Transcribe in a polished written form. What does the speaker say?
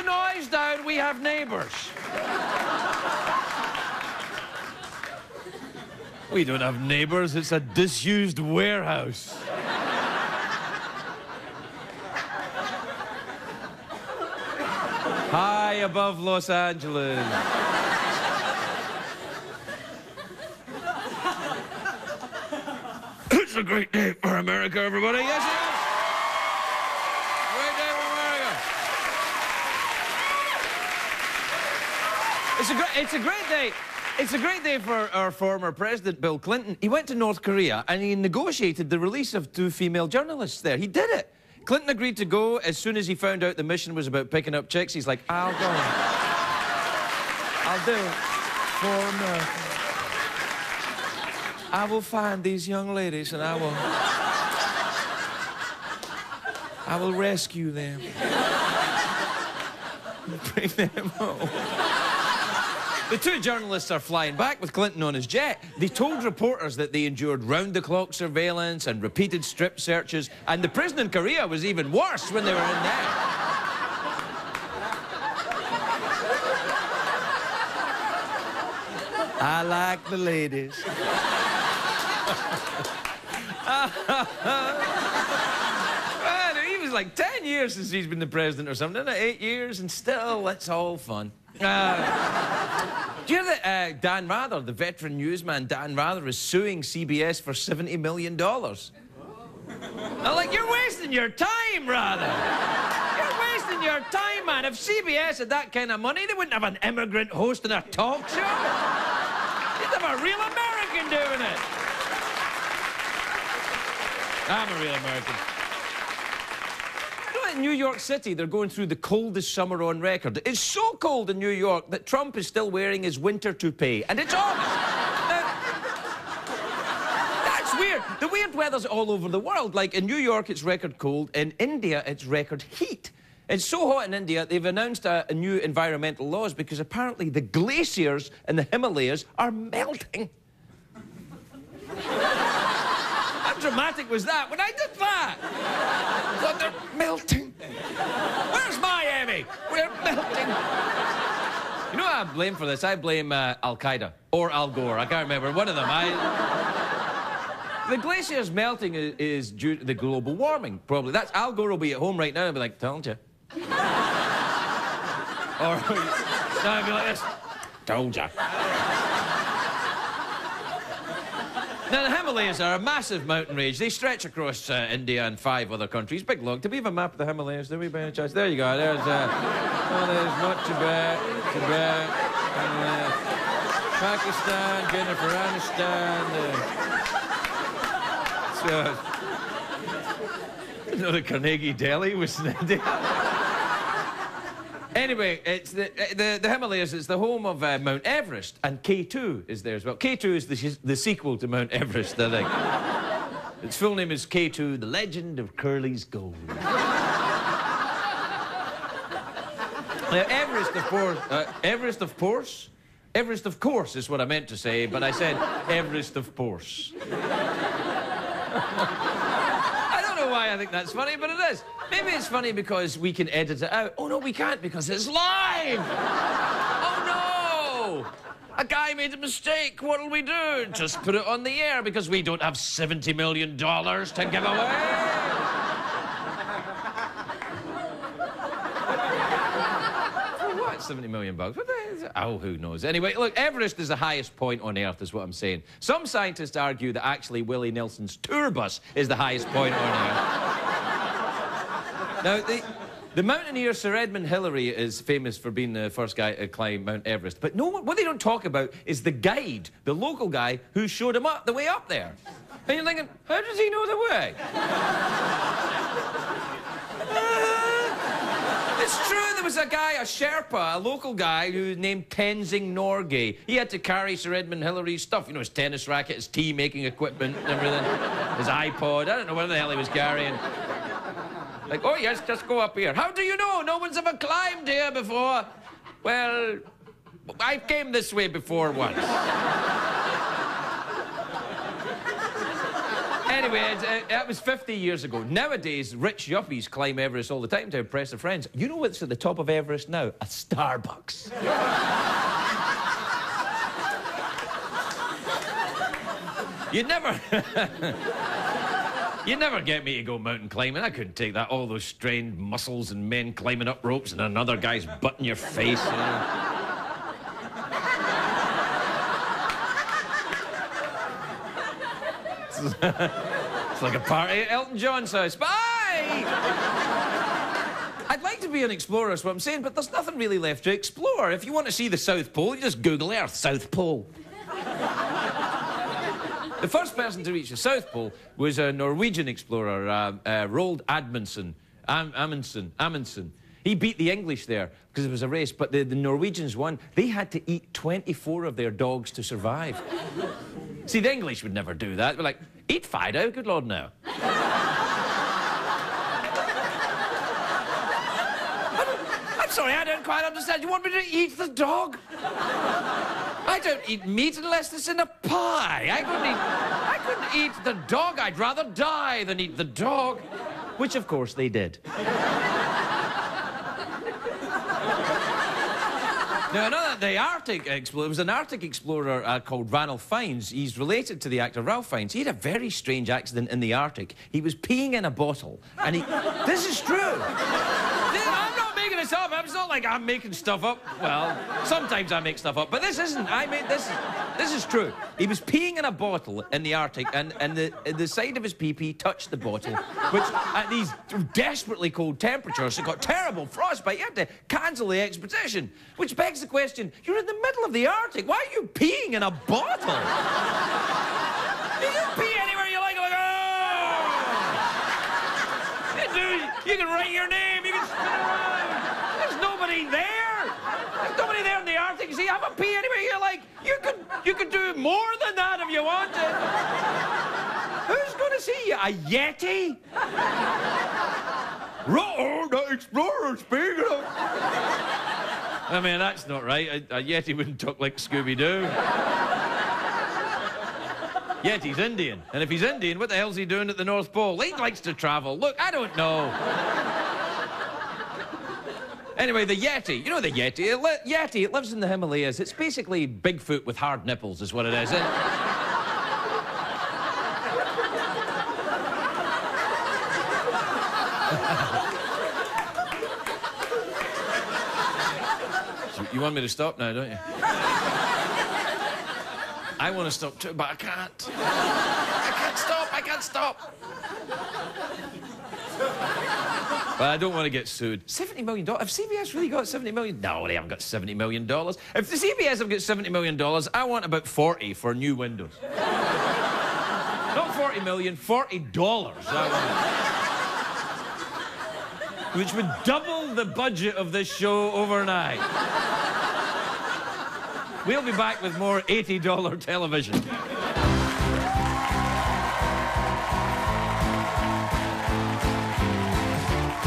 noise down. We have neighbours. We don't have neighbours. It's a disused warehouse. High above Los Angeles. It's a great day for America, everybody. Yes, it is. Great day for America. It's a great day. It's a great day for our former president, Bill Clinton. He went to North Korea and he negotiated the release of 2 female journalists there. He did it. Clinton agreed to go as soon as he found out the mission was about picking up chicks. He's like, I'll go. I'll do it for America. I will find these young ladies and I will rescue them. Bring them home. The 2 journalists are flying back with Clinton on his jet. They told reporters that they endured round-the-clock surveillance and repeated strip searches, and the prison in Korea was even worse when they were in there. I like the ladies. Man, he was like 10 years since he's been the president or something, 8 years, and still, it's all fun. Do you hear that Dan Rather, the veteran newsman Dan Rather, is suing CBS for $70 million? I'm like, you're wasting your time, Rather. You're wasting your time, man. If CBS had that kind of money, they wouldn't have an immigrant hosting a talk show. They'd have a real American doing it. I'm a real American. In New York City, they're going through the coldest summer on record. It's so cold in New York that Trump is still wearing his winter toupee, and it's August. Now, that's weird. The weird weather's all over the world. Like, in New York, it's record cold. In India, it's record heat. It's so hot in India, they've announced a new environmental laws because apparently the glaciers in the Himalayas are melting. How dramatic was that when I did that? Well, they're melting. Where's my Emmy? We're melting. You know what I blame for this? I blame Al-Qaeda or Al Gore. I can't remember. One of them. The glaciers melting is due to the global warming, probably. That's Al Gore will be at home right now and be like, told you. Or, no, I'd be like this. Told you. Now, the Himalayas are a massive mountain range. They stretch across India and 5 other countries. Big look. Do we have a map of the Himalayas? Do we, by any chance? There you go. There's Himalayas, not Tibet, Pakistan, Jennifer Aniston. I didn't know that Carnegie Delhi was in India. Anyway, it's the Himalayas. It's the home of Mount Everest, and K2 is there as well. K2 is the sequel to Mount Everest, I think. Its full name is K2, The Legend of Curly's Gold. Now, Everest, of course, is what I meant to say, but I said Everest, of course. I don't know why I think that's funny, but it is. Maybe it's funny because we can edit it out. Oh, no, we can't because it's live! Oh, no! A guy made a mistake. What'll we do? Just put it on the air because we don't have $70 million to give away. What? 70 million bucks? What the hell is it? Oh, who knows? Anyway, look, Everest is the highest point on Earth, is what I'm saying. Some scientists argue that actually Willie Nelson's tour bus is the highest point on Earth. Now, the mountaineer Sir Edmund Hillary is famous for being the first guy to climb Mount Everest. But what they don't talk about is the guide, the local guy, who showed him the way up there. And you're thinking, how does he know the way? It's true, there was a guy, a Sherpa, a local guy, who was named Tenzing Norgay. He had to carry Sir Edmund Hillary's stuff. You know, his tennis racket, his tea-making equipment and everything. His iPod, I don't know what the hell he was carrying. Like, oh, yes, just go up here. How do you know? No one's ever climbed here before. Well, I came this way before once. Anyway, that was 50 years ago. Nowadays, rich yuppies climb Everest all the time to impress their friends. You know what's at the top of Everest now? A Starbucks. You'd never... You'd never get me to go mountain climbing. I couldn't take that. All those strained muscles and men climbing up ropes and another guy's butt in your face. You know? It's like a party at Elton John's house. Bye! I'd like to be an explorer, is what I'm saying, but there's nothing really left to explore. If you want to see the South Pole, you just Google Earth, South Pole. The first person to reach the South Pole was a Norwegian explorer, Roald Amundsen. He beat the English there because it was a race, but the Norwegians won. They had to eat 24 of their dogs to survive. See, the English would never do that. They're like, eat Fido, good Lord, no. I'm sorry, I don't quite understand. You want me to eat the dog? I don't eat meat unless it's in a pie. I couldn't eat the dog. I'd rather die than eat the dog. Which, of course, they did. Now, the Arctic explorer, it was an Arctic explorer called Ranulph Fiennes. He's related to the actor Ralph Fiennes. He had a very strange accident in the Arctic. He was peeing in a bottle, and he... This is true. I'm not making this up. It's not like I'm making stuff up. Well, sometimes I make stuff up, but this isn't. This is true. He was peeing in a bottle in the Arctic, and the side of his pee-pee touched the bottle, which at these desperately cold temperatures, it got terrible frostbite. You had to cancel the expedition, which begs the question, you're in the middle of the Arctic. Why are you peeing in a bottle? You can pee anywhere you like. You can write your name, you can spin around. There's nobody there. There's nobody there in the Arctic. See, have a pee anywhere you like. You could do more than that if you wanted. Who's going to see you? A Yeti? The explorer speaking of... I mean, that's not right. A Yeti wouldn't talk like Scooby-Doo. Yeti's Indian. And if he's Indian, what the hell's he doing at the North Pole? He likes to travel. Look, I don't know. Anyway, the Yeti. You know the Yeti? Yeti, it lives in the Himalayas. It's basically Bigfoot with hard nipples is what it is. You want me to stop now, don't you? I want to stop too, but I can't. I can't stop. But I don't want to get sued. $70 million? Have CBS really got $70 million? No, they haven't got $70 million. If the CBS have got $70 million, I want about 40 for new windows. Not 40 million, $40. Which would double the budget of this show overnight. We'll be back with more $80 television.